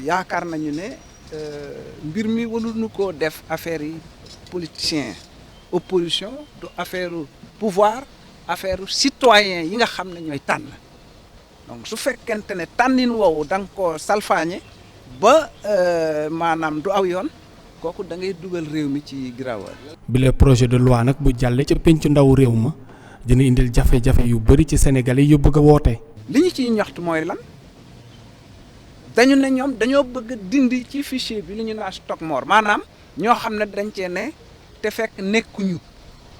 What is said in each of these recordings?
yaakaar nañu ne mbir mi waruñu koo def affaire yi politicien opposition du affaire pouvoir affaire citoyen yi nga xam ne ñooy tànn donc su fekkente ne tànnin woowu da nga koo salfaañe ba maanaam du aw yoon kooku da ngay dugal réew mi ci giraawal. bi le projet de loi nag bu jàllee ca pencu ndaw réew ma dina indil jafe-jafe yu bëri ci Sénégalais yu bëgg a woote. li ñu ciy ñaxtu mooy lan dañu ne ñoom dañoo bëgg a dindi ci fichier bi li ñu naan stock mort maanaam ñoo xam ne dañ cee ne te fekk nekkuñu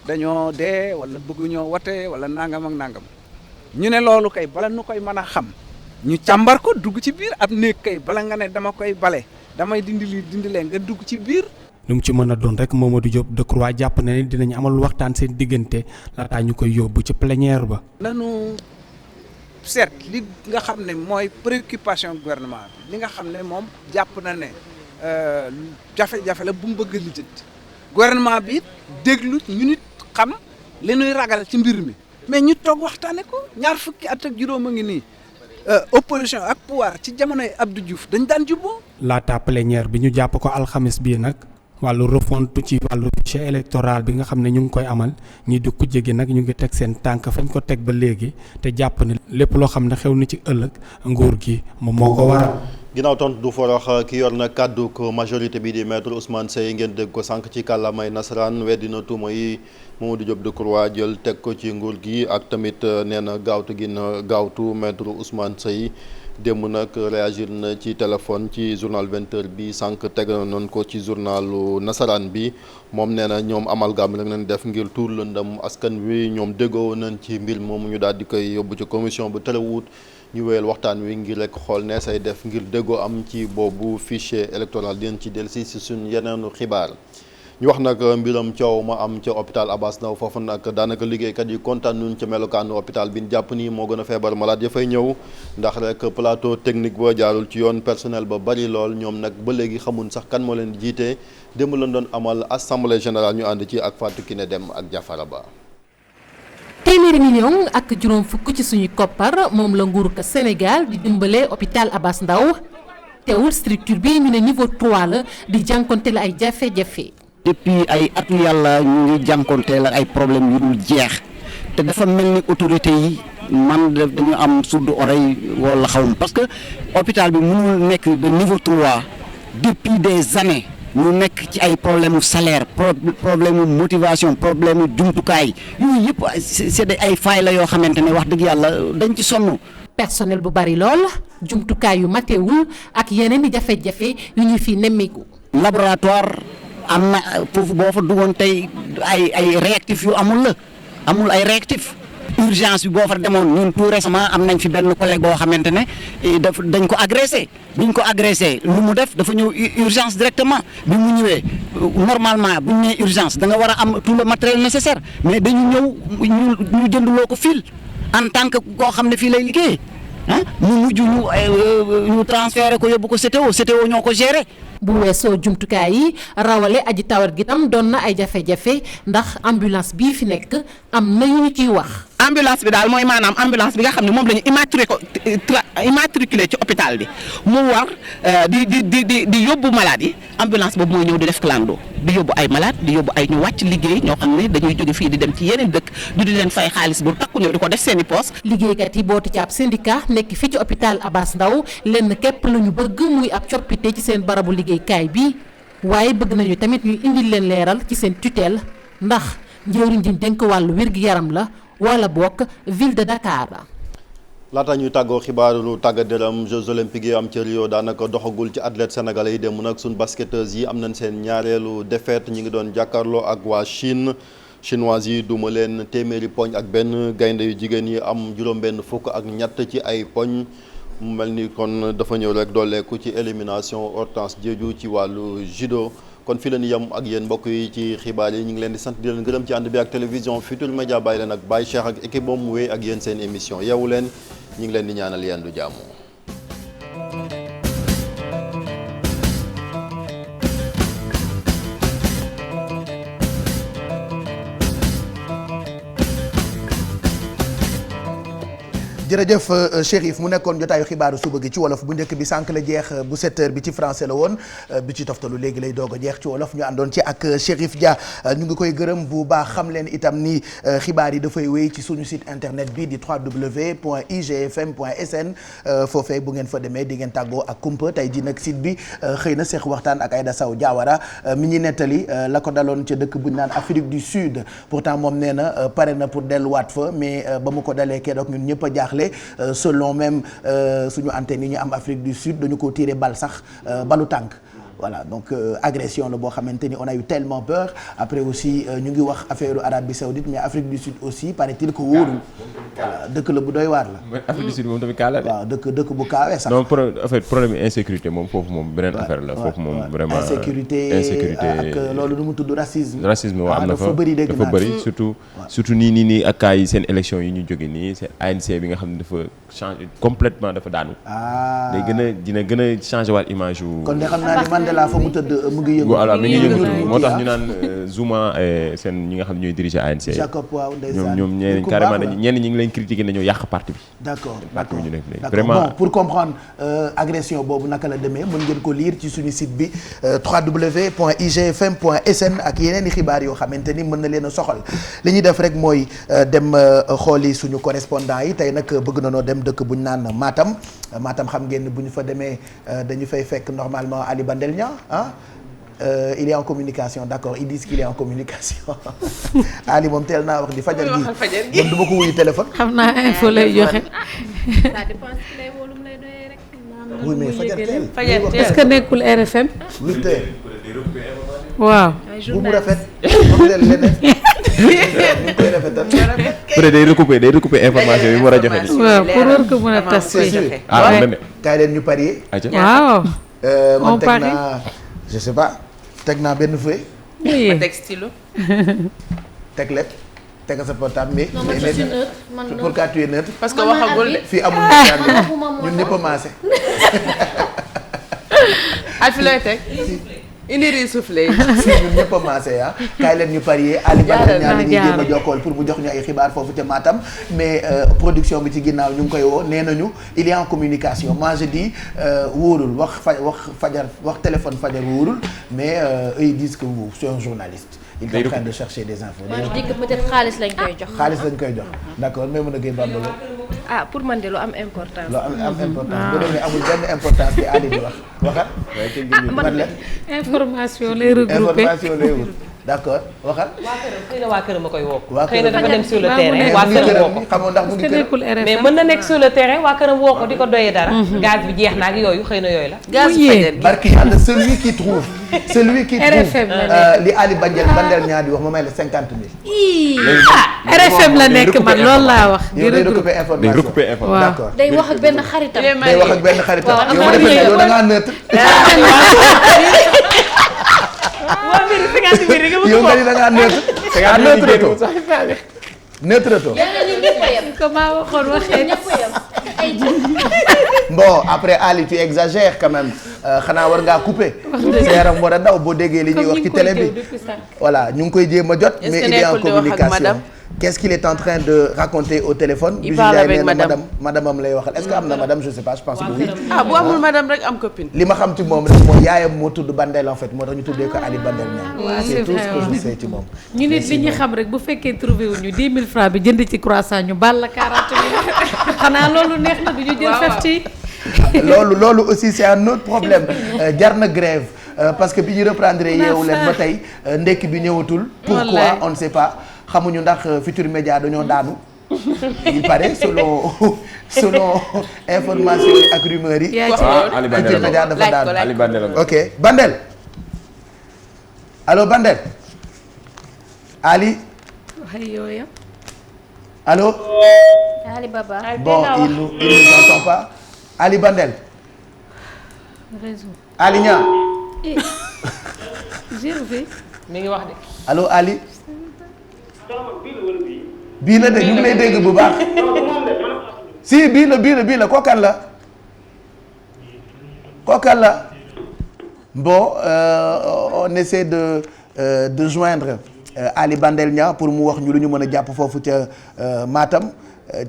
dañoo dee wala bëgguñoo wote wala nangam ak nangam ñu ne loolu kay bala nu koy mën a xam ñu càmbar ko dugg ci biir ab néeg kay bala nga ne dama koy bale damay dindi lii dindi leen nga dugg ci biir. lu mu ci mën a doon rek Mamadou Diop Decroix jàpp na ne dinañ amal waxtaan seen diggante laataa ñu koy yóbbu ci plénière ba. nanu seet li nga xam ne mooy préoccupation gouvernement bi li nga xam ne moom jàpp na ne jafe-jafe la bu mu bëgg a lijjanti gouvernement bi déglu ñu nit xam li ñuy ragal ci mbir mi mais ñu toog waxtaane ko ñaar fukki at ak juróom a ngi nii opposition ak pouvoir ci jamonoy Abdou Diouf dañ daan jubboo. laata plénière bi ñu jàpp ko alxamis bii nag wàllu refonte ci wàllu fichier électoral bi nga xam ne ñu ngi koy amal ñi di kujje gi nag ñu ngi teg seen tànk fañ ko teg ba léegi te jàpp ne lépp loo xam ne xew na ci ëllëg nguur gi moom moo ko waral. ginnaaw tontu du forox ki yor na kàddu ko majorité bi di maître Ousmane Seye ngeen dégg ko sànq ci kàllaamay nasaraan weddina tuuma yi Mamadou Diop Decroix jël teg ko ci nguur gi ak tamit nee na gaawtu gi na gaawtu maître Ousmane Seye démb nag réagir na ci téléphone ci journal 20h bi sànq teg noonu ko ci journalu nasaraan bi moom nee na ñoom amalgame rek nañ def ngir tuur lëndam askan wi ñoom déggoo nañ ci mbir moomu ñu daal di koy yóbbu ci commission bu terewut ñu wéyal waxtaan wi ngir rek xool ne say def ngir déggoo am ci boobu fichier électoral dinañ ci dellusi si suñ yeneenu xibaar. ñu wax nag mbiram coow ma am ca hôpital Abass Ndao foofu nag daanaka liggéeykat yi kontaan nuñ ca melokaanu hôpital bi ñu jàpp ni moo gën a feebar malade ya fay ñëw ndax rek plateau technique ba jaarul ci yoon personnel ba bari lool ñoom nag ba léegi xamuñ sax kan moo leen jiite démb lañ doon amal assemblée générale ñu ànd ci ak Fatou Kiné Dem ak Jafara Ba. téeméeri million ak juróom fukk ci suñu koppar moom la nguuru ko Sénégal di dimbale hôpital Abass Ndao teewul structure bi ñu ne niveau 3 la di jànkonteel ay jafe-jafe. depuis ay atu yàlla ñu ngi jànkonteel ak ay problème yu dul jeex te dafa mel ni autorité yi man dañu am sourde oreille wala xawma parce que hôpital bi mënul nekk de niveau 3 depuis des années ñu nekk ci ay problème mu salaire problème mu motivation problème mu jumtukaay yooyu yëpp c'est ay failles la yoo xamante ne wax dëgg yàlla dañ ci sonn. personnel bu bari lool jumtukaay yu matewul ak yeneen i jafe-jafe yu ñu fi nemmeeku. laboratoire am na foofu boo fa duggoon tey ay réactif yu amul ay réactif urgence bi boo fa demoon ñun tout récemment am nañ fi benn collègue boo xamante ne dañ ko agressé biñ ko agressé lu mu def dafa ñëw urgence directement bi mu ñëwee normalement bu ñu nee urgence da nga war a am tout le matériel nécessaire mais dañu ñëw ñu jënduloo ko fil en tant que koo xam ne fii lay liggéey ah mu mujj ñu transféré ko yóbbu ko CTO ñoo ko géré. bu weesoo jumtukaay yi rawale aji tawat gi tam doon na ay jafe-jafe ndax ambulance bii fi nekk am na yu ñu ciy wax. ambulance bi daal mooy maanaam ambulance bi nga xam ne moom la ñu immatriculé ci hôpital bi mu war di yóbbu malade yi ambulance boobu mooy ñëw di def clando di yóbbu ay malade di yóbbu ay ñu wàcc liggéey ñoo xam ne dañuy jóge fii di dem ci yeneen dëkk ñu di leen fay xaalis bu takku ñëw di ko def seen i poos. liggéeykat yi bootu ci ab syndicat nekk fii ci hôpital Abass Ndao lenn képp la ñu bëgg muy ab coppite ci seen barabu liggéeykaay bi waaye bëgg nañu tamit ñu indil leen leeral ci seen tutelle ndax njëriñ ji dénk wàllu wér-gi-yaram la wala bokk ville de Dakar la. laata ñuy tàggoo xibaaru tàggat yaram Jeux olympiques yi am ca Rio daanaka doxagul ci athlètes sénégalais yi dem nag suñ basketteuses yi am nañ seen ñaareelu défaite ñi ngi doon jàkkaarloo ak waa Chine chinois yi duma leen téeméeri poñ ak benn gaynde yu jigéen yi am juróom-benn fukk ak ñett ci ay poñ mu mel ni kon dafa ñëw rek dooleeku ci élimination Hortense Diédhiou ci wàllu judo. kon fii la ñu yem ak yéen mbokk yi ci xibaar yi ñu ngi leen di sant di leen gërëm ci ànd bi ak télévision Futurs Médias bàyyi leen ak Baye Cheikh ak équipe boobu mu wéy ak yéen seen émission yeewu leen ñu ngi leen di ñaanal yendu jàmm. jërëjëf Chérif mu nekkoon jotaayu xibaaru suba gi ci wolof bu njëkk bi sànq la jeex bu 7h bi ci français la woon bi ci toftalu léegi lay doog a jeex ci wolof ñu àndoon ci ak Chérif Dia ñu ngi koy gërëm bu baax xam leen itam ni xibaar yi dafay wéy ci suñu site internet bi di www.igfm.sn foofee bu ngeen fa demee di ngeen tàggoo ak kumpa tey ji nag site bi xëy na seex waxtaan ak Aïda Sow Diawara mi ñuy nettali la ko daloon ca dëkk bu ñu naan Afrique du Sud pourtant moom nee na pare na pour delluwaat fa mais ba mu ko dalee keroog ñun ñëpp a jaaxle selon même suñu antenne yi ñu am Afrique du Sud dañu ko tiré bal sax balu tànk voilà donc agression la boo xamante ni on a eu tellement peur après aussi ñu ngi wax affaire Arabie Saoudite mais Afrique du Sud aussi paraît-il que wóorul voilà dëkk la bu doy waar la. Afrique du Sud moom tamit kaa la de. waaw dëkk bu kaawee sax. non en fait problème insécurité moom foofu moom beneen affaire la. foofu moom vraiment insécurité ak loolu nu mu tudd racisme. racisme waaw am na fa dafa bëri dégg naa dafa bëri surtout nii ak cas yi seen élection yi ñu jóge nii seen ANC bi nga xam ne dafa changé complètement dafa daanu. day dina gën a changé waat image yu. kon de xam naa ni Mandela fa mu tëdd mu ngi yëngu. voilà mi ngi yëngu moo tax ñu naan Zuma seen ñi nga xam ne ñooy diriger ANC. Jacob waaw ndeysaan ñoom ñeneen carrément ñenn ñi ngi leen critiquer nañoo yàq parti bi. d'accord vraiment bon pour comprendre agression boobu naka la demee mën ngeen ko lire ci suñu site bi www.igfm.sn ak yeneen i xibaar yoo xamante ni mën na leen a soxal li ñuy def rek mooy dem xooli suñu correspondant yi tey nag bëgg na noo dem dëkk bu ñu naan Matam xam ngeen ni bu ñu fa demee dañu fay fekk normalement Ali Bandel Niang il est en communication d'accord ils disent qu'il est en communication Ali moom teel naa wax di fajar gi man du ma ko wuyu téléphone. xam naa info lay joxe. oui mais fajar teel. est-ce que nekkul RFM. 8h. waaw. bu mu rafet. moom leneen. ñu koy rafetal. peut-être day recouper information yi mu war a joxe nii. waaw pour war ko mën a tas. kaay leen ñu parier. waaw. man teg naa je sais pas teg naa benn feuille. oui. teg stylo. teg lépp teg sa portable mais. non man je suis neutre man pourquoi tu es neutre. parce que waxagul de. fii amul ñun ñëpp a maase. ay fi looy teg. indi riz soufflé yi. si ñun ñëpp a maase kaay leen ñu parier Ali Badara ñaar ñuy jéem a jokkool pour mu jox ñu ay xibaar foofu ca Matam mais production bi ci ginnaaw ñu ngi koy woo nee nañu il est en communication moi je dis wóorul wax téléphone fajar wóorul mais eux ils disent que c'est un journaliste. il est en train de chercher des infos. moi je dis que peut-être xaalis lañ koy jox. d'accord mais mën a génn bambalo. ah pour man de lu am importance. lu am importance bu demee amul benn importance bi Ali di wax waxal. man la information lay regroupé d'accord waxal. xëy na waa këram a koy woo. xëy na dafa dem sur le terrain waa këram woo ko. xamoo ndax mu ngi këram mais mën na nekk sur le terrain waa këram woo ko di ko doyee dara. gaz bi jeex na ak yooyu xëy na yooyu la. gaz bi fajar gi barki yàlla celui qui trouve li Ali Bandel ñaar di wax ma may la 50 000. RFM la nekk man loolu laa wax. di recouper information d'accord. day wax ak benn xaritam. yow ma defee yow da ngaa neutre. yow nga ni da ngaa neutre to comment waxoon waxee bon après Ali tu exagères quand même xanaa war ngaa couper sa yaram war a daw boo déggee li ñuy wax ci télé bi voilà ñu ngi koy jéem a jot mais il est en communication qu'est-ce qu'il est en train de raconter au téléphone. il parle avec madame madame am lay waxal est-ce que am na madame je sais pas je pense que oui. bu amul madame rek am copine. li ma xam ci moom rek mooy yaayam moo tudd Bandel en fait moo tax ñu tuddee ko Ali Bandel ñaar. c'est tout ce que je sais ci moom. ñu nit li ñu xam rek bu fekkee trouvé wu ñu 10 000 francs bi jënd ci croissant ñu baal la 40 000 xanaa loolu neex na du ñu jël 50. loolu aussi c'est un autre problème jar na grève parce que bi ñu reprendre yeewu leen ba tey ndekki bi ñëwatul. pourquoi on ne sait pas. xamuñu ndax Futurs Médias dañoo daanu il paraît selon information yi ak rumeurs yi. Futurs Médias dafa daanu ok Bandel allo Bandel Ali. allo. Ali Baba. bon il nous entend pas Ali Bandel. Ali Niang. mi ngi wax de. allo Ali. bii la de ñu ngi lay dégg bu baax si bii la kookan la bon on essaie de joindre Ali Bandel Niang pour mu wax ñu lu ñu mën a jàpp foofu ca Matam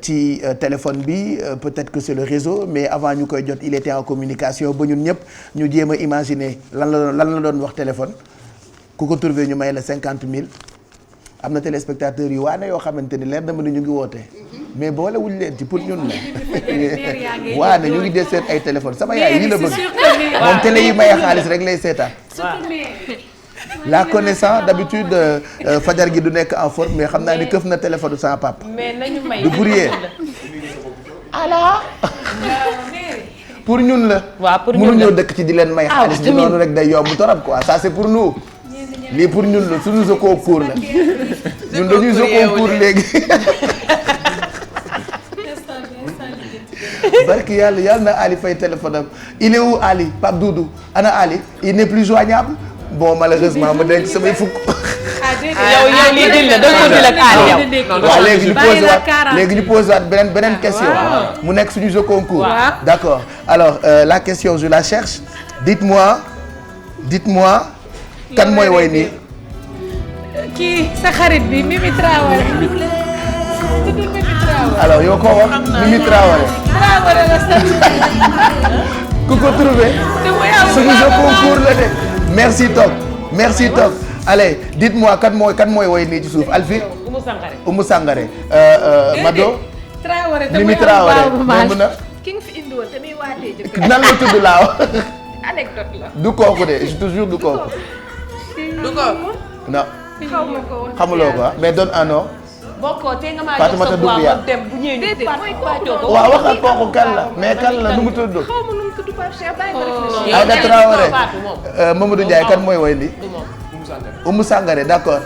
ci téléphone bi peut-être que c'est le réseau mais avant ñu koy jot il était en communication ba ñun ñëpp ñu jéem a imaginer lan la doon wax téléphone ku ko trouvé ñu may la 50 000 am na téléspectateurs yu waane yoo xamante ni leer dama ne ñu ngi woote mais boole wuñ leen ci pour ñun la waane ñu ngi des seen ay téléphone sama yaay lii la bëgg moom télé yi maye xaalis rek lay seetaan la connaissant d'habitude fajar gi du nekk en forme mais xam naa ni këf na téléphone sama papa du bourrier ala pour ñun la mënuñoo dëkk ci di leen may xaalis bi noonu rek day yomb torop quoi ça c'est pour nous lii pour ñun la suñu jeu concours la ñun dañuy jeu concours léegi barki yàlla na Ali fay téléphone am il est où Ali Pape Doudou ana Ali il n'est plus joignable bon malheureusement ma denc samay fukk. yow lii dil la da ko dil ak Ali yow. waaw léegi ñu posé waat beneen question. mu nekk suñu jeu concours. d'accord alors la question je la cherche dites-moi kan mooy woy nii. kii sa xarit bi Mimi Traoré. alors yow koo wax Mimi Traoré. Traoré la sax. ku ko trouvé. suñu jeu concours la de. merci toog allez dites-moi kan mooy woy nii ci suuf Alfi. Oumou Sangaré. Mado. Traoré Mimi Traoré même na. ki nga fi indi woon tamit waatee jëkkër. nan la tudd laaw. anecdote la. du kooku de je te jure du kooku. non. xaw ma ko woon. xamuloo ko mais donne un nom. bokkoo te nga maa jox Fatoumata sa voix Doumbouya. ma dem bu ñëwee ñu pàccoo ko. waaw waxal kooku kan la mais kan la nu mu tudd. xaw ma nu mu tudd Pape Cheikh bàyyi ma réfléchir. Aïda Traoré Mamadou Ndiaye kan mooy woy ni Oumou Sangaré d'accord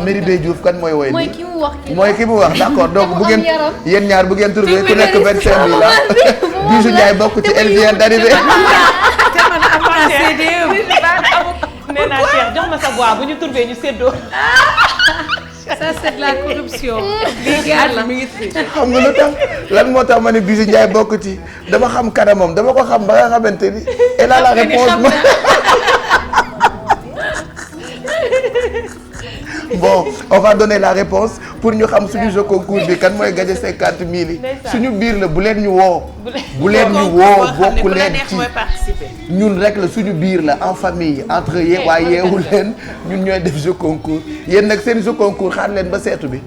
Meribé Diouf kan mooy woy mooy ni ki mu wax mooy ki mu wax d'accord donc bu ngeen yaram. yéen ñaar bu ngeen trouvé ku nekk 25 000 la Bijou Ndiaye bokk ci elle vient d'arriver. te man am naa CDE. nee naa Cheikh jox ma sa voix bu ñu trouvé ñu séddoo. ça c'est de la corruption. lii gàll la mi ngi fi. xam nga lu tax lan moo tax ma ne Bijou Ndiaye bokk ci dama xam kanamam dama ko xam ba nga xamante ni elle a la réponse ma. bon on va donner la réponse pour ñu xam suñu jeu concours bi kan mooy gagné 50 000 yi suñu biir la bu leen ñu woo. bu leen ñu woo bokku leen ci ñun rek la suñu biir la en famille entre waa yeewu leen ñun ñooy def jeu concours yéen nag seen jeu concours xaar leen ba seetu bi.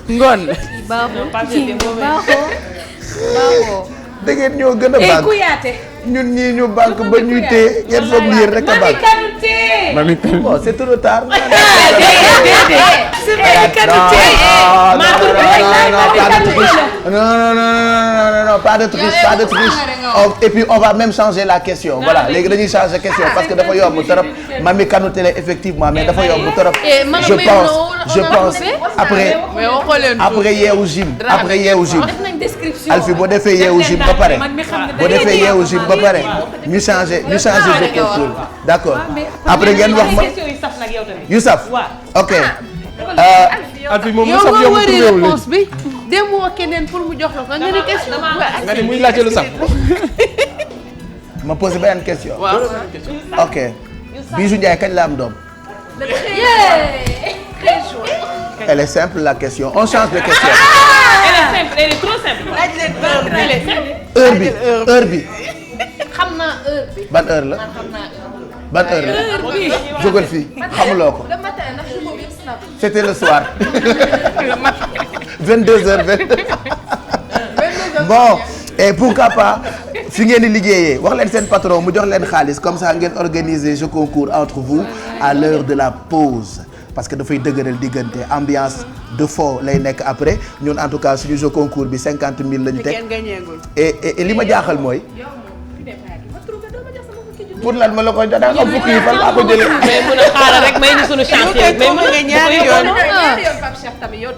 ngoon. baaxoo. da ngeen ñoo gën a bànk ñun ñii ñu bànk ba ñuy téye ngeen foog ni yéen rek a bànk. Mami Kanouté. bon c'est trop tard. non pas de triche. Et puis on va même changer la question voilà léegi dañuy changer question parce que dafa yomb trop Mami Kanouté la effectivement mais dafa yomb trop. je pense après yeewu gym Alfi boo defee yeewu gym ba pare ñu changer de concours d'accord après ngeen wax ma yu saf ok. Alfi moom mu yow saf nga yow mu wëri trouvé wul réponse bi dem woo keneen pour mu jox la ko nga ni question. nga ne muy laajte lu saf. ma posé beneen question. ok Bijou Ndiaye kañ la am doom. elle est simple la question on change de question. elle est trop simple. heure bi. xam naa heure bi. ban heure la. ban heure la. jógal fii xamuloo ko. le matin ndax suba bi yëpp snap. c'était le soir. 22h20. bon et pourquoi pas fi ngeen di liggéeyee wax leen seen patron mu jox leen xaalis comme ça ngeen organiser jeu concours entre vous à l'heure de la pause parce que dafay dëgëral diggante ambiance de fond lay nekk après ñun en tout cas suñu jeu concours bi 50 000 lañu teg et li ma jaaxal mooy. pour lan ma la koy jox daa am fukki yi fan laa ko jëlee. mais mun a xaaral rek may ñu sunu chance mais mun nga ñaari yoon.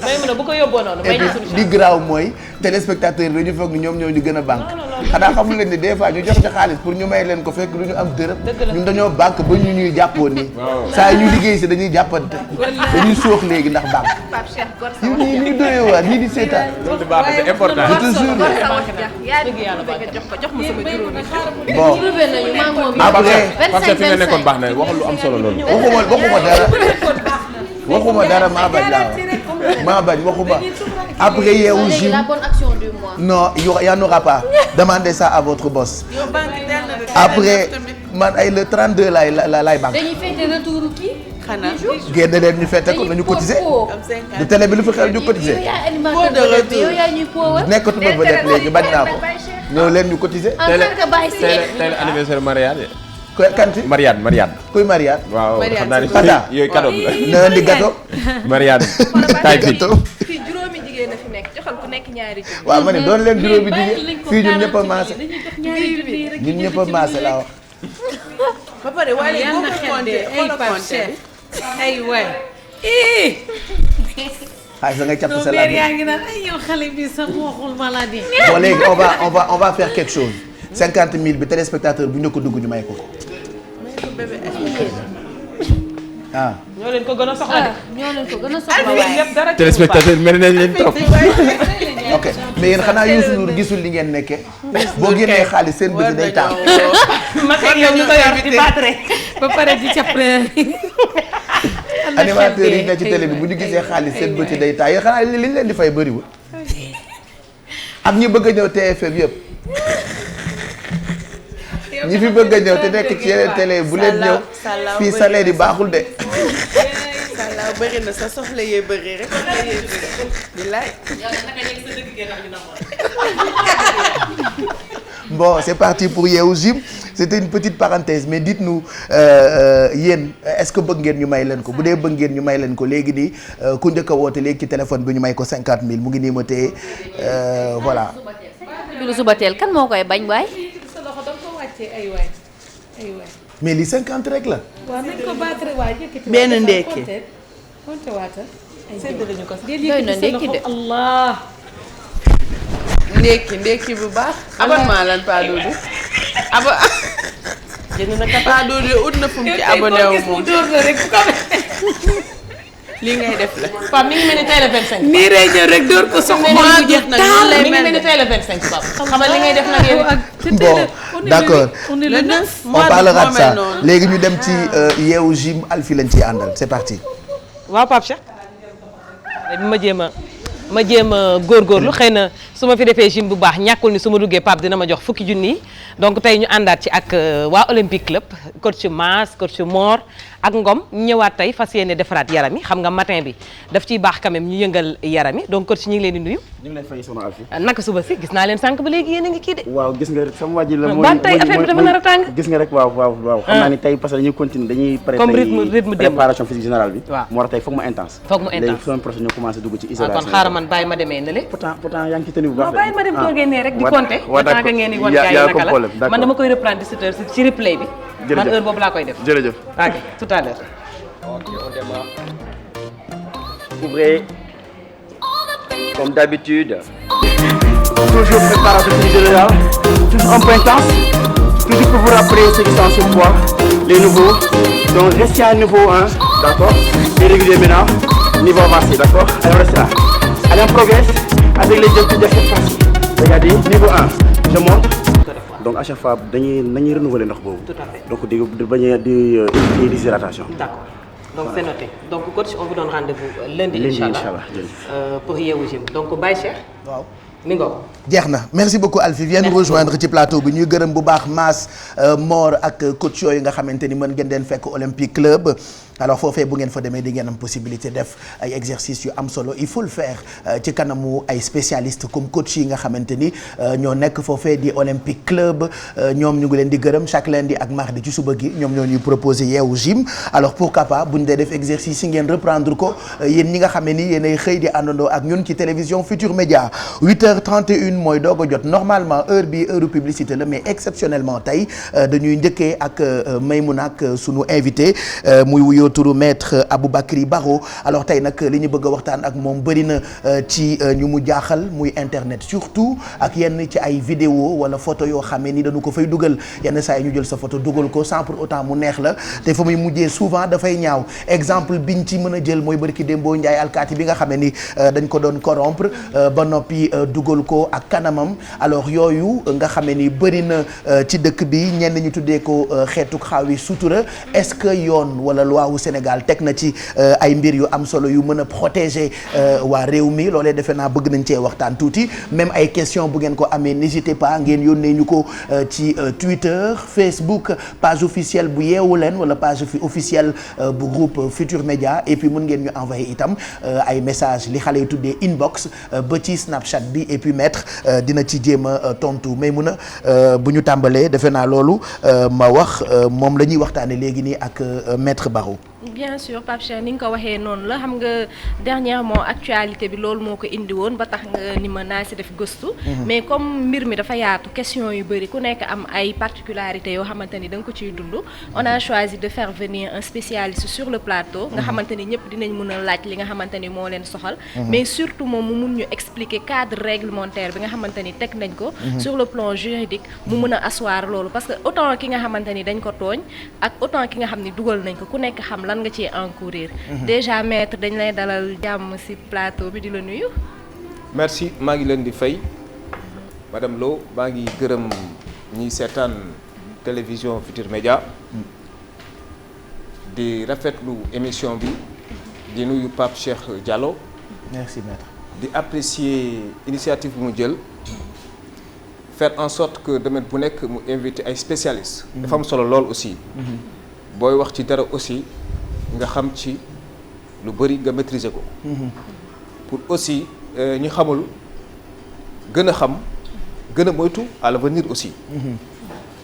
may mun a bu ko yóbboo noonu may ñu sunu chance. li garaaw mooy téléspectateur yi dañu foog ni ñoom ñoo ñu gën a banque xanaa xamul leen ni des fois ñu jox ci xaalis pour ñu may leen ko fekk du ñu am dërëm ñun dañoo banque ba ñu ñuy jàppoo nii saa ñu liggéey si dañuy jàppante dañuy soox léegi ndax banque yu nii ñuy doyee waa nii di seetaan loolu de baax c'est important. je te jure bon parce que fi nga nekkoon baax na waxal lu am solo loolu. waxuma dara waxuma dara maa bañ laa maa bañ waxuma après yeewu gym la bonne action du mois. non y en aura pas demandez ça à votre boss après man ay le 32 laay banque dañuy fêter retour kii. xanaa génne leen ñu fête ko nañu cotiser du télé bi lu fi xew ñu cotiser yow yaa ñuy poowal. nekkatuma vedette léegi bañ naa ko ñëw leen ñu cotiser. en tant que Baye Cheikh. tey anniversaire mariage. kanti Mariane. kuy mariage. waaw xam naa ne Fata yooyu cadeau bi la. na indi gâteau. Mariane. taay fii fii juróomi jigéen na fi nekk joxal ku nekk ñaari junni. waaw ma ne doon leen juróomi jigéen fii ñun ñëpp a maase ñun ñëpp a maase laa wax. ba pare waaye boo ko compté xoolal compté ay waay. xaalis da ngay capp sa yaa laaj. ngi naan ay yow xale bi sax waxul maladie. bon léegi on va faire quelque chose 50 000 bi téléspectateur bu ñu ko dugg ñu may ko. ah. ñoo leen ko gën a soxla de. ñoo leen ko gën a soxla waaye. téléspectateur mel nañ leen topp. ok mais yéen xanaa Youssou Ndour gisul li ngeen nekkee. boo génnee xaalis seen bët day taal. ma teg yow ñu ko yor di battre. ba pare di cappale. animateurs yi ne ci télé bi bu ñu gisee xaalis seen bët day taal yéen xanaa li ñu leen di fay bëriwul. ak ñi bëgg a ñëw TFM yëpp. ñi fi bëgg a ñëw te nekk ci yeneen télé bu leen ñëw fii salaire yi baaxul de. sàllaaw bëri na sa soxla yee bëri rek bilaay. Bon, c'est parti pour Yeewu Gym. C'était une petite parenthèse mais dites-nous yéen est-ce que bëgg ngeen ñu may leen ko bu dee bëgg ngeen ñu may leen ko léegi nii ku njëkk a woote léegi ci téléphone bi ñu may ko 50 000 mu ngi nii ma téye voilà. lu suba teel kan moo koy bañ waay. ay waay ay waay. mais li 50 rek la. waaw nañ ko battre waay yëkkati. benn ndekki. konte waata. séddale ñu ko si. doy na ndekki de. Allah. ndekki bu baax. abonnement lan Pa Doudou. jënd na kat. Pa Doudou ut na fu mu ci abonné wu moom. lii ngay def la. Pape mi ngi mel ni tey la 25. nii rey ñëw rek door ko soxla. mois jeex na ñu lay mi ngi mel ni tey la 25 Pape. xamal li ngay def nag yéen. bon d'accord on est le 9. on parlera de ça léegi ñu dem ci Yeewu Gym Alfie lañ ciy àndal c'est parti. waaw Pape Cheikh. ma jéem a góorgóorlu xëy na su ma fi defee gym bu baax ñàkkul ni su ma duggee Pape dina ma jox fukki junni donc tey ñu àndaat ci ak waa Olympique Club coach Mass coach Mor ak Ngom ñëwaat tey fas yéene defaraat yaram yi xam nga matin bi daf ciy baax quand même ñu yëngal yaram yi donc coach ñu ngi leen di nuyu. ñu ngi lay fay sama Alfie. naka suba si gis naa leen sànq ba léegi yéen a ngi kii de. waaw gis nga rek sama waa ji la. ba tey affaire bi dafa nar a tàng. gis nga rek waaw. xam naa ni tey parce que dañuy continuer dañuy. comme rythme démb préparation physique générale bi. waaw moo tax tey foog mu intense. léegi semaine prochaine ñu commencé dugg ci isolation. kon xaaral man bàyyi ma demee ne le. pourtant yaa ngi ci tenue bu baax de. bàyyi ma dem toogee nee rek di compter. waaw d'accord ngeen di wan gars yi naka la man dama koy reprendre 17 heures ci replay bi. man heure boobu laa koy def. jërëjëf ok tout à l'heure. Ok, on démarre. Ouvrez. Comme d'habitude. Toujours préparation physique générale. Toujours un peu intense. Toujours pour vous rappeler ceux qui sont en surpoids, les nouveaux. Donc restez à niveau 1, d'accord. Et régulier maintenant. Niveau avancé, d'accord. Allez, on reste là. Allez, on progresse avec les jeux de cette fois-ci. Regardez, niveau 1. Je monte. Donc à chaque fois dañuy renouveler ndox boobu. Tout à fait. Donc di bañ a di déshydratation. D'accord. Donc c'est noté. Donc coach on vous donne rendez-vous lundi inchallah pour Yeewu Gym. Donc Baye Cheikh. waaw. mi ngoog. jeex na merci beaucoup Alfie viens nous rejoindre ci plateau bi ñuy gërëm bu baax Mass Mor ak coach yooyu nga xamante ni mën ngeen leen fekk Olympique Club alors foofee bu ngeen fa demee di ngeen am possibilité def ay exercices yu am solo il faut le faire ci kanamu ay spécialistes comme coach yi nga xamante ni ñoo nekk foofee di Olympique Club ñoom ñu ngi leen di gërëm chaque lundi ak mardi ci suba gi ñoom ñoo ñuy proposer Yeewu Gym alors pourquoi pas buñ dee def exercice yi ngeen reprendre ko yéen ñi nga xam ne ni yéenay xëy di àndandoo ak ñun ci télévision Futur Média 8h31 mooy doog a jot normalement heure bi heure publicité la mais exceptionnellement tey dañuy njëkkee ak Maymouna ak sunu invité muy wuyoo turu maître Aboubacry Baro alors tey nag li ñu bëgg a waxtaan ak moom bëri na ci ñu mu jaaxal muy internet surtout ak yenn ci ay vidéo wala photo yoo xam ne ni dañu ko fay dugal yenn saa yi ñu jël sa photo dugal ko sans pour autant mu neex la te fa muy mujjee souvent dafay ñaaw exemple biñ ci mën a jël mooy barki Dembo Ndiaye alkaati bi nga xam ne ni dañ ko doon corrompre ba noppi dugal ko ak kanamam alors yooyu nga xam ne ni bëri na ci dëkk bi ñenn ñu tuddee ko xeetu xaawi sutura est-ce que yoon wala loi wu Sénégal teg na ci ay mbir yu am solo yu mën a protéger waa réew mi loolee defe naa bëgg nañ cee waxtaan tuuti même ay question bu ngeen ko amee n'hésitez pas ngeen yónnee ñu ko ci Twitter Facebook page officielle bu Yeewu Leen wala page officielle bu groupe Futur Média et puis mën ngeen ñu envoyer itam ay message li xale yi tuddee inbox ba ci Snapchat bi et puis maître dina ci jéem a tontu mais mun a bu ñu tàmbalee defe naa loolu ma wax moom la ñuy waxtaane léegi nii ak maître Barreau. bien sûr Pape Cheikh ni nga ko waxee noonu la xam nga dernièrement actualité bi loolu moo ko indi woon ba tax nga ni ma naa si def gëstu. mais comme mbir mi dafa yaatu question yu bëri ku nekk am ay particularités yoo xamante ni da nga ko ciy dund. on a choisi de faire venir un spécialiste sur le plateau. nga xamante ni ñëpp dinañ mën a laaj li nga xamante ni moo leen soxal. mais surtout moom mu mun ñu expliquer cadre réglementaire bi nga xamante ni teg nañ ko. sur le plan juridique mu mën a asseoir loolu parce que autant ki nga xamante ni dañ ko tooñ ak autant ki nga xam ni dugal nañ ko ku nekk xam lan nga ci encourir. déjà maître dañ lay dalal jàmm ci plateau bi di la nuyu. merci maa ngi leen di fay madame Lo maa ngi gërëm ñiy seetaan télévision Futur Média di rafetlu émission bi di nuyu Pape Cheikh Diallo. merci maître. di apprécier initiative bu mu jël faire en sorte que domaine bu nekk mu invité ay spécialistes. dafa am solo lool aussi. booy wax ci dara aussi. nga xam ci lu bëri nga maîtriser ko. pour aussi ñi xamul gën a xam gën a moytu à l'avenir aussi.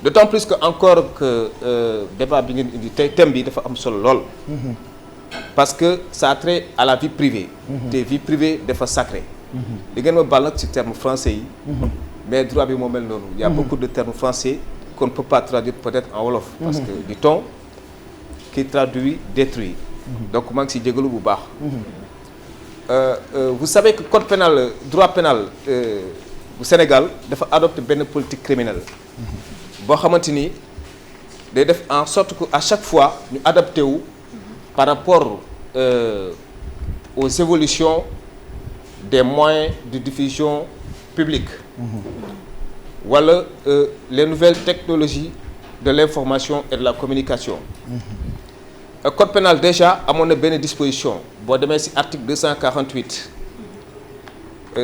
d'autant plus que encore que débat bi ngeen indi tey thème bi dafa am solo lool. parce que ça a trait à la vie privée. te vie privée dafa sacré. li ngeen ma baal nag ci terme français yi. mais droit bi moo mel noonu. il y a beaucoup de termes français qu'on ne peut pas traduire peut-être en wolof. parce que du ton qui traduit détruit. donc maa ngi si jégalu bu baax. vous savez que code pénal droit pénal bu Sénégal dafa adopté benn politique criminelle. boo xamante ni day def en sorte que à chaque fois ñu adapté wu par rapport aux évolutions des moyens de diffusion publique. wala les nouvelles technologies de l'information et de la communication. Code pénal déjà amoon na benn disposition boo demee ci article 248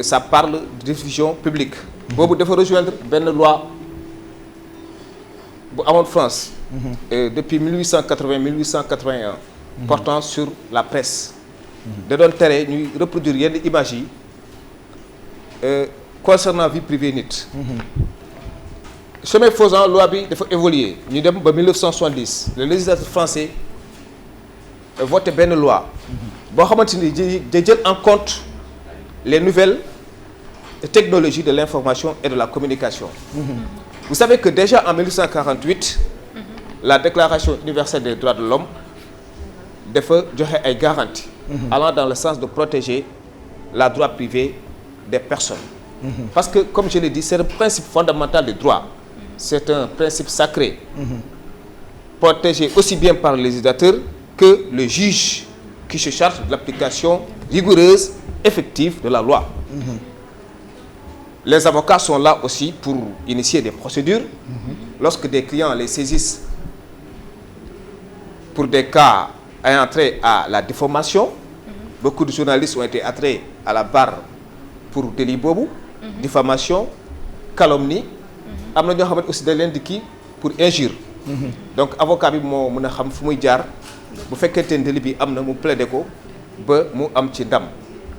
ça parle de diffusion publique. boobu dafa rejoindre benn loi bu amoon France. depuis 1881. portant sur la presse. da doon tere ñuy reproduire yenn images yi concernant vie privée nit. chemin faisant loi bi dafa évoluer ñu dem ba 1970 le législateur français voté benn loi boo xamante ni da jël en compte les nouvelles technologies de l'information et de la communication. Vous savez que déjà en 1848 la déclaration universelle des droits de l'homme dafa joxe ay garanties allant dans le sens de protéger la droit privé des personnes. Parce que comme je l'ai dit, c'est le principe fondamental des droits. C'est un principe sacré, protégé aussi bien par le législateur que le juge qui se charge de l'application rigoureuse, effective de la loi. Les avocats sont là aussi pour initier des procédures. Lorsque des clients les saisissent pour des cas ayant trait à la diffamation, beaucoup de journalistes ont été attirés à la barre pour délit boobu, diffamation, calomnie. am na ñoo xamante aussi dañ leen di kii pour injure. donc avocat bi moo mën a xam fu muy jaar bu fekkente ne délit bi am na mu plaider ko ba mu am ci ndam.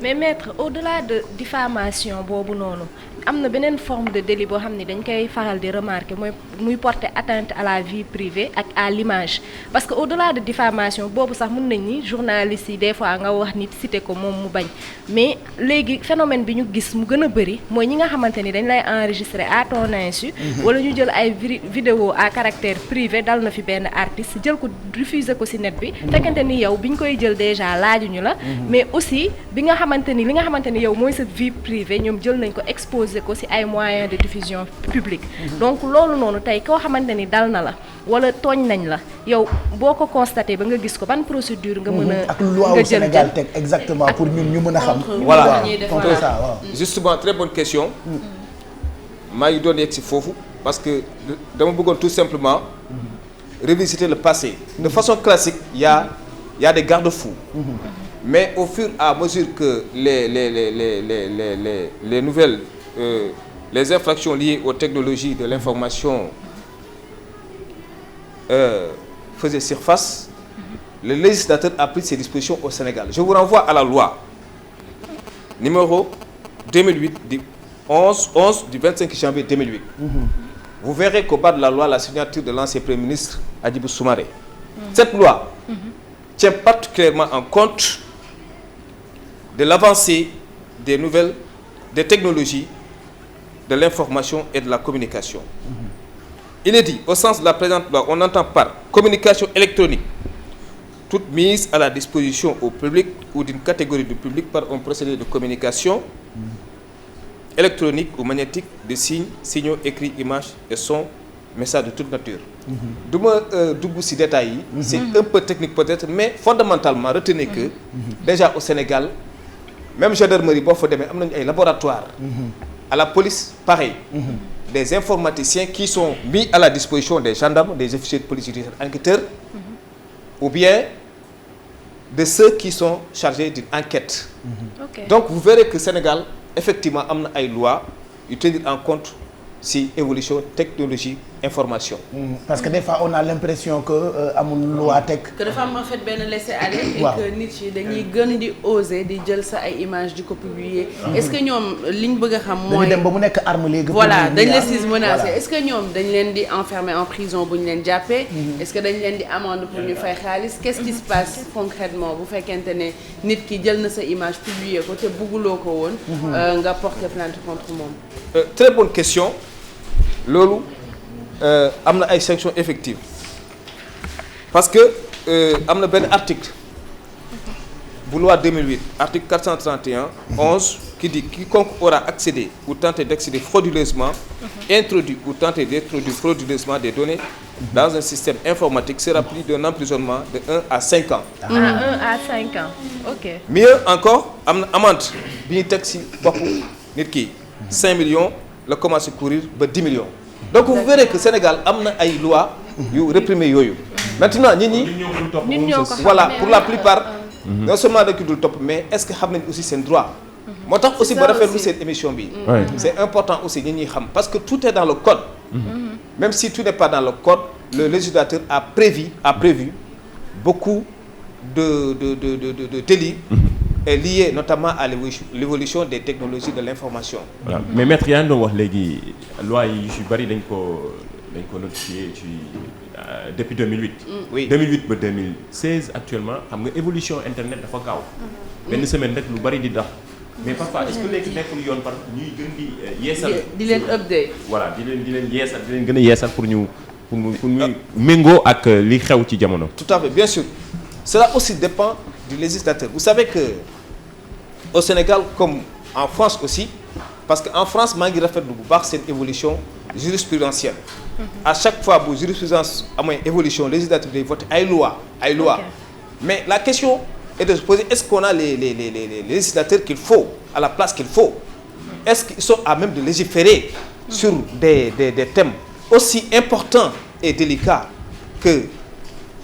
mais maître au-delà de diffamation boobu noonu am na beneen forme de délit boo xam ne dañ koy faral di remarquer mooy muy porter atteinte à la vie privée ak à l'image parce que au-delà de diffamation boobu sax mën nañ ni journalistes yi des fois nga wax nit cité ko moom mu bañ mais léegi phénomène bi ñu gis mu gën a bëri mooy ñi nga xamante ni dañ lay enregistrer à ton insu wala ñu jël ay vidéo à caractère privé dal na fi benn artiste jël ko diffuser ko ci net bi fekkente ni yow bi ñu koy jël déjà laajuñu la mais aussi bi nga xamante ni li nga xamante ni yow mooy sa vie privée ñoom jël nañ ko exposé ko ci ay moyens de diffusion publique donc loolu noonu tey koo xamante ni dal na la wala tooñ nañ la yow boo ko constaté ba nga gis ko ban procédure nga mën a ak loi au Sénégal teg exactement pour ñun ñu mën a xam voilà contre ça waaw justement très bonne question maa ngi doon yegg ci foofu parce que dama bëggoon tout simplement revisiter le passé de façon classique il y a il y a des garde-fous. Mais au fur et à mesure que les nouvelles, les infractions liées aux technologies de l'information faisaient surface, le législateur a pris ses dispositions au Sénégal. Je vous renvoie à la loi numéro 2008 du 11 du 25 janvier 2008. Vous verrez qu'au bas de la loi, la signature de l'ancien Premier ministre Hadjibou Soumaré. Cette loi tient particulièrement en compte de l'avancée des nouvelles, des technologies de l'information et de la communication. Il est dit, au sens de la présente loi, on entend par communication électronique toute mise à la disposition au public ou d'une catégorie de public par un procédé de communication électronique ou magnétique de signes, signaux écrits, images et sons, messages de toute nature. Du ma dugg ci détails yi. C'est un peu technique peut-être, mais fondamentalement retenez que déjà au Sénégal, même gendarmerie boo fa demee am nañu ay laboratoires. À la police, pareil. Des informaticiens qui sont mis à la disposition des gendarmes, des officiers de police, des enquêteurs, ou bien de ceux qui sont chargés d'une enquête. Donc vous verrez que Sénégal effectivement am na ay lois yu tenir en compte si évolution technologie information. Parce que des fois on a l'impression que amul loi teg. que dafa am en fait benn laisser-aller. et waaw que nit yi dañuy gën di oser di jël sa ay images di ko publier. est-ce que ñoom liñ bëgg a xam mooy. dañu dem ba mu nekk arme léegi. voilà dañ la siis menacé est-ce que ñoom dañ leen di enfermer en prison bu ñu leen jàppee. est-ce que dañ leen di amende pour ñu fay xaalis qu'est-ce qui se passe concrètement bu fekkente ne nit ki jël na sa image publier ko te bëgguloo ko woon. nga porter plainte contre moom. Très bonne question. Loolu am na ay sanctions effectives parce que am na benn article bu loi 2008 article 431 11 qui dit quiconque aura accédé ou tenté d'accéder frauduleusement introduit ou tenté d'introduire frauduleusement des données dans un système informatique sera puni d'un emprisonnement de 1 à 5 ans. 1 à 5 ans, ok. Mieux encore am na amende bi ñu teg ci boppu nit ki 5 millions la commencé courir ba 10 millions. Donc vous verrez que Sénégal am na ay lois yu réprimer yooyu. Maintenant nit ñi voilà pour la plupart non seulement dañ ko dul topp mais est-ce que xam nañ aussi seen droit. moo tax aussi ba rafetlu seen émission bi. C'est important aussi nit ñi xam parce que tout est dans le code. Même si tout n'est pas dans le code, le législateur a prévu beaucoup de délits. est lié notamment à l'évolution des technologies de l'information. Voilà. Mais maître yaa ngi doon wax léegi loi yi yu bari dañ ko notifié ci depuis 2008. Oui 2008 ba 2016 actuellement xam nga évolution internet dafa gaaw. benn semaine rek lu bari di dox. mais parfois est-ce que léegi nekkul yoon par ñuy gën di yeesal. di leen update. voilà di leen yeesal di leen gën a yeesal pour ñu méngoo ak li xew ci jamono. Tout à fait, bien sûr. Cela aussi dépend du législateur. Vous savez que au Sénégal comme en France aussi, parce que en France maa ngi rafetlu bu baax seen évolution jurisprudentielle. À chaque fois bu jurisprudence amee évolution législative day voter ay loi. Mais la question est de se poser est-ce qu'on a les législateurs qu'il faut à la place qu'il faut? Est-ce qu'ils sont à même de légiférer sur des thèmes aussi importants et délicats que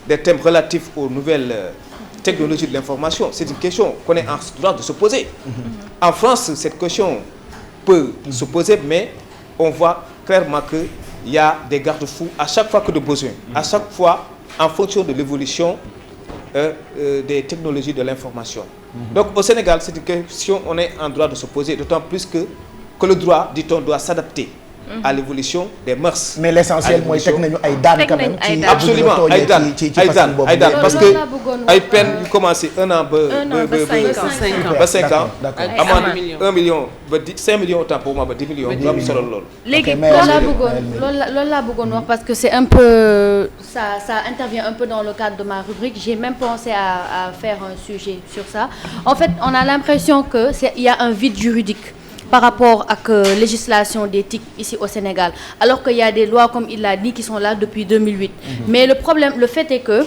des thèmes relatifs aux nouvelles technologies de l'information? C'est une question qu'on est en droit de se poser. En France, cette question peut se poser, mais on voit clairement qu'il y a des garde-fous à chaque fois que de besoin, à chaque fois en fonction de l'évolution des technologies de l'information. Donc au Sénégal, c'est une question on est en droit de se poser, d'autant plus que le droit, dit-on, doit s'adapter à l'évolution des mœurs. Mais l'essentiel mooy teg nañu ay daan quand même. Absolument ay daan parce que ay peine yu commencé 1 an ba 5 ans. amende 1 million ba 5 millions autant pour moi ba 10 millions. lu am solo loolu. léegi loolu laa bëggoon wax parce que c'est un peu ça intervient un peu dans le cadre de ma rubrique. J'ai même pensé à faire un sujet sur ça. En fait, on a l'impression que il y a un vide juridique par rapport à la législation des TIC ici au Sénégal, alors qu'il y a des lois, comme il l'a dit, qui sont là depuis 2008. Mais le fait est que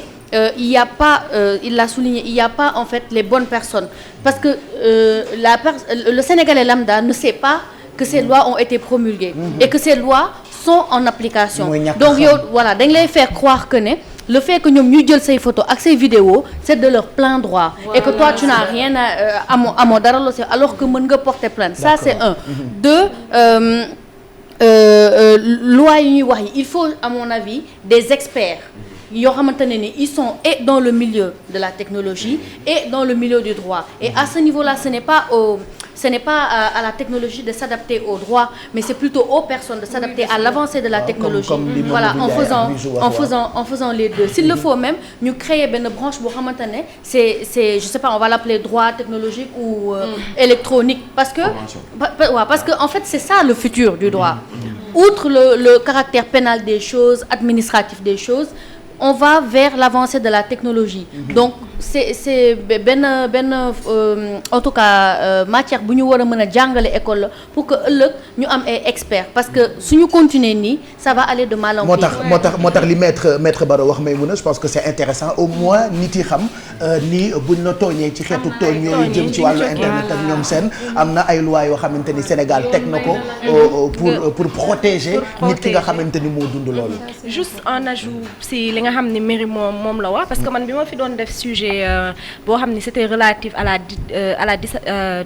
il n'y a pas, il l'a souligné, il n'y a pas en fait les bonnes personnes. Parce que le Sénégalais lambda ne sait pas que ces lois ont été promulguées et que ces lois sont en application. Donc voilà, dañ lay faire croire que le fait que ñoom ñuy jël say photos ak say vidéos c'est de leur plein droit. Et que toi tu n'as rien à amoo dara loo si alors que mën nga porter plainte. Ça c'est un. Deux. Loi yi ñuy wax yi il faut à mon avis des experts yoo xamante ne ni ils sont et dans le milieu de la technologie et dans le milieu du droit et à ce niveau-là ce n'est pas à la technologie de s'adapter au droit mais c'est plutôt aux personnes de s'adapter à l'avancée de la technologie. Voilà, en faisant les deux. S'il le faut même ñu créer benn branche boo xamante ne c'est je sais pas, on va l'appeler droit technologique ou électronique parce que en fait c'est ça le futur du droit. Outre le caractère pénal des choses, administratif des choses, on va vers l'avancée de la technologie. Donc c'est benn en tout cas matière bu ñu war a mën a jàngale école la pour que ëllëg ñu am ay experts parce que suñu continuer nii ça va aller de mal en pis. moo tax li maître Baro wax Maïmouna je pense que c'est intéressant au moins nit yi xam ni buñ la tooñee ci xeetu tooñ yooyu jëm ci wàllu internet ak ñoom seen am na ay lois yoo xamante ni Sénégal teg na ko pour protéger nit ki nga xamante ni moo dund loolu. Juste en ajout si li nga xam ni mairie moom la wax parce que man bi ma fi doon def sujet boo xam ni c'était relatif à la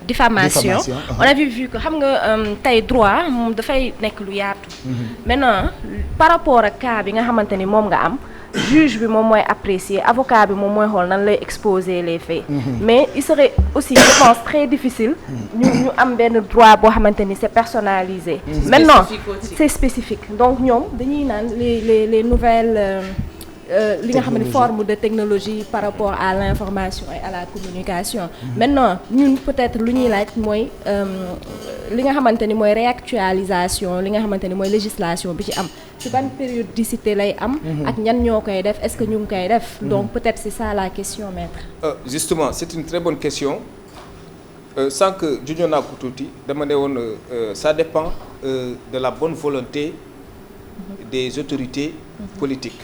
diffamation. On avait vu que xam nga tey droit moom dafay nekk lu yaatu. Maintenant par rapport ak cas bi nga xamante ni moom nga am juge bi moom mooy apprécier avocat bi moom mooy xool nan lay exposer les faits. Mais il serait aussi je pense très difficile ñu am benn droit boo xamante ni c'est personnalisé. Maintenant c'est spécifique donc ñoom dañuy naan les nouvelles li nga xam ne forme de technologie par rapport à l'information et à la communication. Maintenant ñun peut-être lu ñuy laaj mooy li nga xamante ni mooy réactualisation li nga xamante ni mooy législation bi ci am ci ban périodicité lay am. ak ñan ñoo koy def est-ce que ñu ngi koy def. Donc peut-être c'est ça la question maître. Justement c'est une très bonne question sans que juñoo naa ko tuuti dama ne woon ça dépend de la bonne volonté des autorités politiques.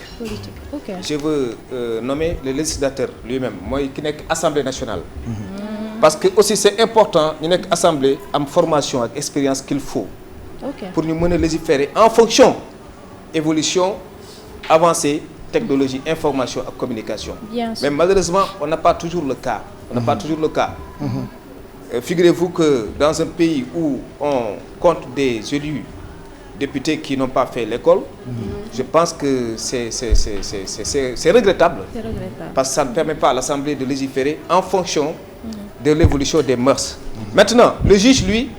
Okay. Je veux nommer le législateur lui-même mooy ki nekk Assemblée nationale. Parce que aussi c'est important ñu nekk assemblée am formation ak expérience qu'il faut. Okay. Pour ñu mën a légiférer en fonction évolution avancée technologie information ak communication. Bien sûr. Mais malheureusement on n'a pas toujours le cas. Figurez-vous que dans un pays où on compte des élus députés qui n'ont pas fait l'école, je pense que c'est regrettable. C'est regrettable. Parce que ça ne permet pas à l'Assemblée de légiférer en fonction de l'évolution des mœurs. Maintenant, le juge, lui,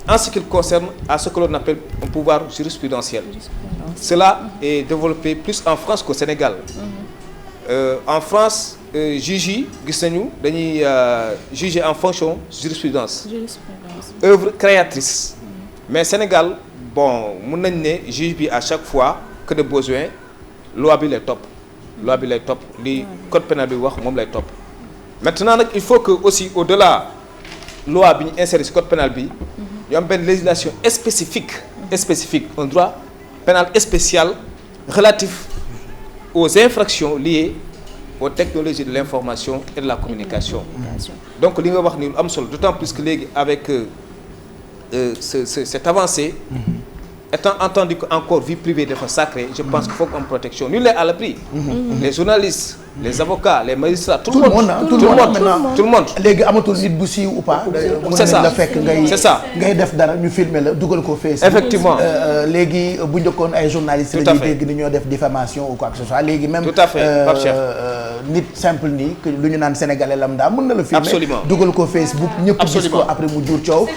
en ce qui le concerne, a ce que l'on appelle un pouvoir jurisprudentiel. Cela est développé plus en France qu'au Sénégal. En France, juge yi gis nañu dañuy juger en fonction jurisprudence. Œuvre créatrice. Mais Sénégal bon mën nañ ne juge bi à chaque fois que de besoin loi bi lay topp li code pénal bi wax moom lay topp. Maintenant nag il faut que aussi au-delà loi bi ñu insérer ci code pénal bi ñu am benn législation spécifique un droit pénal spécial relatif aux infractions liées aux technologies de l'information et de la communication. Donc li nga wax ni lu am solo d'autant plus que léegi avec cette avancée, étant entendu que encore vie privée dafa sacrée, je pense qu'il faut am protection. Nul n'est à l'abri. Les journalistes, les avocats, les magistrats, tout le monde. Léegi amatul nit bu siiw ou pas. C'est ça. La fekk ngay def dara ñu filmer la dugal ko Facebook. Effectivement. Léegi bu njëkkoon ay journalistes la ñuy dégg ni ñoo def diffamation ou quoi que ce soit. Léegi même tout à fait, Pape Cheikh. Nit simple nii que lu ñu naan sénégalais lambda mën na la filmer. Absolument. Dugal ko Facebook ñëpp gis ko après mu jur coow.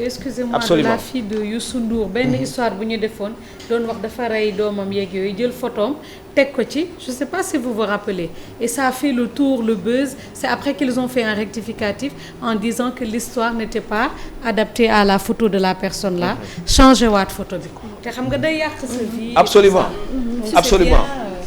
Excusez-moi, de la fille de Youssou Ndour benn histoire bu ñu defoon doon wax dafa rey doomam yeeg yooyu jël photom teg ko ci je sais pas si vous vous rappelez et ça a fait le tour le buzz c'est après qu'ils ont fait un rectificatif en disant que l'histoire n'était pas adaptée à la photo de la personne là changé waat photo bi te xam nga day yàq sa vie.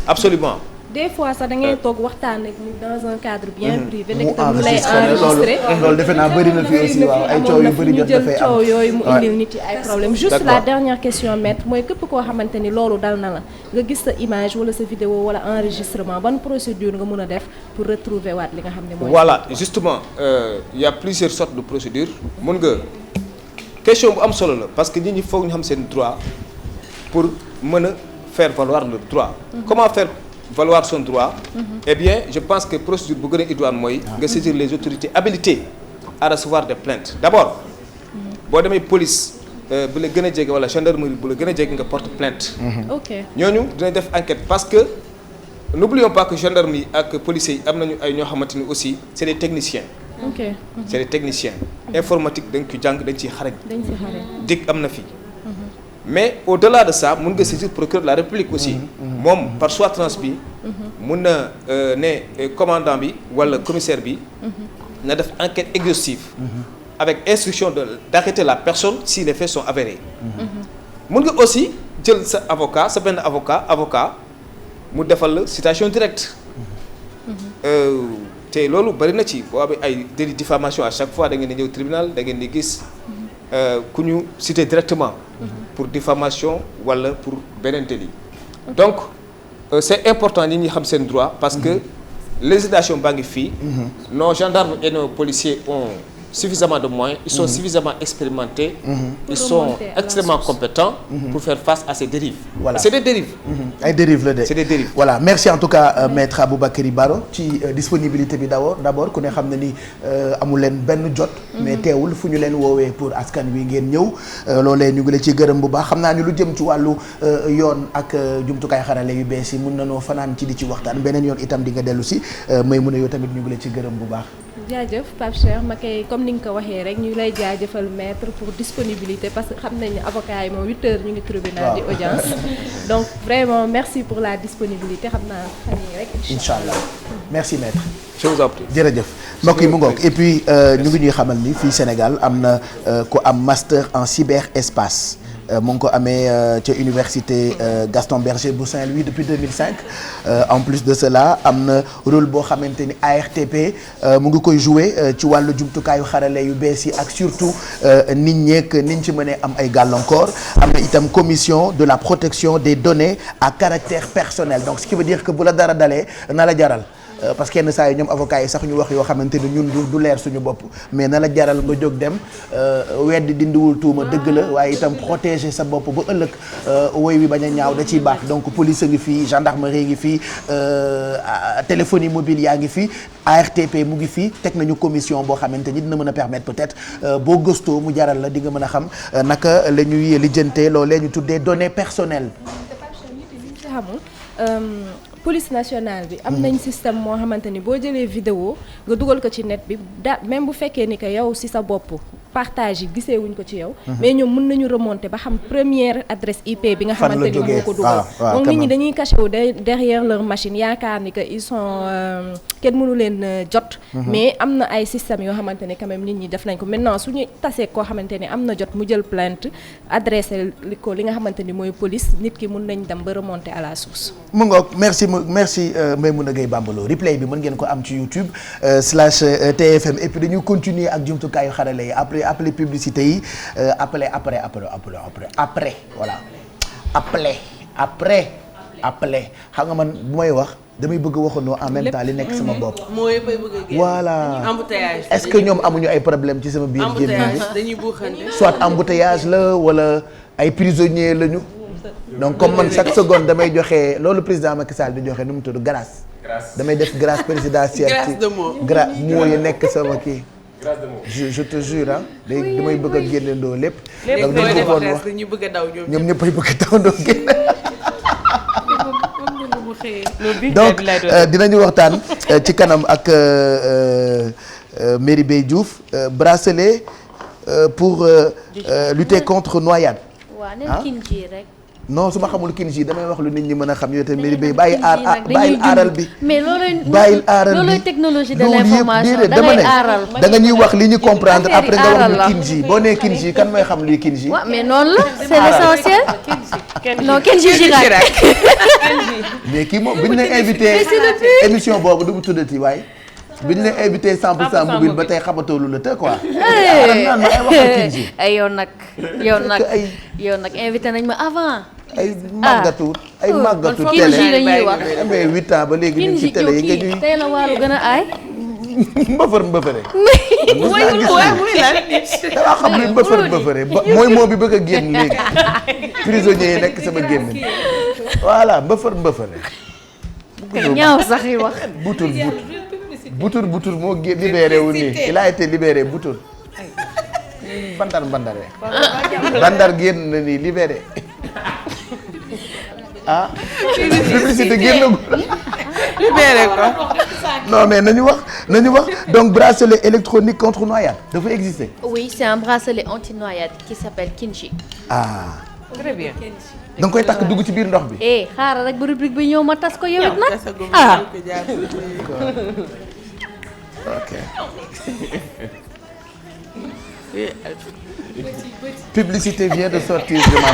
Absolument. Des fois sax da ngay toog waxtaan ak nit dans un cadre bien privé. nekk tam lay enregistré loolu defe naa bëri na fi aussi waaw ay coow yu bëri jot dafay am coow yooyu mu indil nit yi ay problème juste la dernière question maître mooy képp koo xamante ni loolu dal na la nga gis sa image wala sa vidéo wala enregistrement ban procédure nga mun a def pour retrouver waat li nga xam ne mooy. Voilà justement il y a plusieurs sortes de procédures mun nga question bu am solo la parce que nit ñi foog ñu xam seen droit pour mën a faire valoir leur droit. Comment faire valoir son droit. Eh bien je pense que procédure bu gën a idoine mooy nga saisir les autorités habilitées à recevoir des plaintes d'abord boo demee police bu la gën a jege wala gendarmerie bu la gën a jege nga porte plainte. ok ñooñu dinañ def enquête parce que n'oublions pas que gendarmerie ak policiers yi am nañu ay ñoo xamante ni aussi c'est des techniciens. ok c'est des techniciens. informatique dañ ko jàng dañ ciy xarañ. dig am na fii. mais au-delà de ça mun nga saisir procureur de la République aussi. moom par soit transmis. mun na ne commandant bi wala commissaire bi. na def enquête exhaustive. avec instruction d'arrêter la personne si les faits sont avérés. mun nga aussi jël sa avocat sa benn avocat mu defal la citation directe. te loolu bari na ci boo amee ay délit diffamation à chaque fois da ngeen di ñëw tribunal da ngeen di gis ku ñu citer directement. pour diffamation wala pour beneen délit. donc c'est important nit ñi xam seen droit parce que législation baa ngi fii. nos gendarmes et nos policiers ont suffisamment de moyens, ils sont suffisamment expérimentés, ils sont extrêmement compétents pour faire face à ces dérives. Voilà. C'est des dérives. ay dérives la de. C'est des dérives. Voilà merci en tout cas maître Aboubacry Baro ci disponibilité bi d'abord ku ne xam ne ni amu leen benn jot. mais teewul fu ñu leen woowee pour askan wi ngeen ñëw loolee ñu ngi la ci gërëm bu baax xam naa ni lu jëm ci wàllu yoon ak jumtukaay xarale yu bees yi mun na noo fanaan ci di ci waxtaan beneen yoon itam di nga dellu si may mun a yow tamit ñu ngi la ci gërëm bu baax. jaajëf Pape Cheikh ma koy comme ni nga ko waxee rek ñu lay jaajëfal maître pour disponibilité parce que xam nañu avocat yi moom 8h ñu ngi tribunal di audience donc vraiment merci pour la disponibilité xam naa fan yii rek incha allah merci maître. je vous en prie. jërëjëf mbokk yi mu ngoog et puis ñu ngi ñuy xamal ni fii Sénégal am na ku am master en cyberespace. mu ngi ko amee ca université Gaston Berger bu Saint-Louis depuis 2005 en plus de cela am na rôle boo xamante ni ARTP mu ngi koy jouer ci wàllu jumtukaayu xarale yu bees yi ak surtout nit ñeek niñ ci mënee am ay gàllankoor am na itam commission de la protection des données à caractère personnel donc ce qui veut dire que bu la dara dalee na la jaral. parce que yenn saa yi ñoom avocats yi sax ñu wax yoo xamante ni ñun du leer suñu bopp mais na la jaral nga jóg dem weddi dindiwul tuuma dëgg la waaye itam protéger sa bopp ba ëllëg woy wi bañ a ñaaw da ciy baax donc police ngi fii gendarmerie ngi fii téléphonie mobile yaa ngi fii ARTP mu ngi fii teg nañu commission boo xamante ni dina mën a permettre peut-être boo gëstoo mu jaral la di nga mën a xam naka la ñuy lijjantee loolee ñu tuddee données personnelles. police nationale bi am nañ système moo xamante ni boo jëlee vidéo nga dugal ko ci net bi même bu fekkee ni que yow ci sa bopp partage yi gisee wuñ ko ci yow mais ñoom mën nañu remonter ba xam première adresse IP bi nga xamante ni moo ko dugal donc nit ñi dañuy caché wu derrière leur machine yaakaar ni que ils sont kenn mënu leen jot mais am na ay système yoo xamante ni quand même nit ñi def nañ ko maintenant suñu tasee koo xamante ni am na jot mu jël plainte adressé ko li nga xamante ni mooy police nit ki mën nañ dem ba remonter à la source. mu ngoog merci Maymouna Gueye Bambalo replay bi mën ngeen ko am ci YouTube /TFM et puis dañu continuer ak jumtukaayu xarale yi après publicité yi après voilà après xam nga man bu may wax damay bëgg waxandoo en même temps li nekk sama bopp. mooy bëgg a génn. voilà embouteillage est-ce que ñoom amuñu ay problème ci sama biir génn bi dañuy buuxante soit embouteillage la wala ay prisonniers lañu. donc comme man chaque seconde damay joxe loolu président Macky Sall di joxe nu mu tudd grâce damay def grâce présidentielle grâce de mots moo yi nekk sama kii je te jure ah léegi damay bëgg a génnendoo lépp donc dañu ko wax ñu bëgg a daw ñoom ñëppay bëgg a daw ndoo génn donc dinañu waxtaan ci kanam ak Merry Beye Diouf bracelet pour lutter contre noyade non su ma xamul kinji damay wax lu nit ñi mën a xam yow tamit Merry Beye bàyyi aaral bi. mais bàyyil aaral bi loolooy technologie de l'information dama ne da nga ñuy wax li ñu comprendre après nga wax lu kinji boo nee kinji kan mooy xam luy kinji. waaw mais noonu la c'est l'essentiel. non Kenji Girac. mais kii moom bi ñu lay invité émission boobu du mu tuddati waaye. bi ñu lay invité 100% mobile ba tey xamatoo lu la te quoi. ay yow nag invité nañ ma avant. ay màggatu télé la ñuy wax amee 8 ans ba léegi ñu ci télé yi nga ñuy tey la waaru gën a aay. mbëfëre. dama xam ne mbëfëre mooy moo bi bëgg a génn léegi prisonniers yi nekk sama génn voilà mbëfëre ñaaw sax yi wax. Boutour moo libéré wu nii il a été libéré Boutour. bandar génn na nii libéré. ah. publicité génnagul. libéré ko. non mais nañu wax donc bracelet électronique contre noyade dafa exister. Oui, c'est un bracelet anti-noyade qui s'appelle Kinji. ah. très bien. da nga koy takk dugg ci biir ndox bi. xaaral rek ba rubrique bi ñëw ma tas ko yow it nag. ok. publicité vient de sortir de ma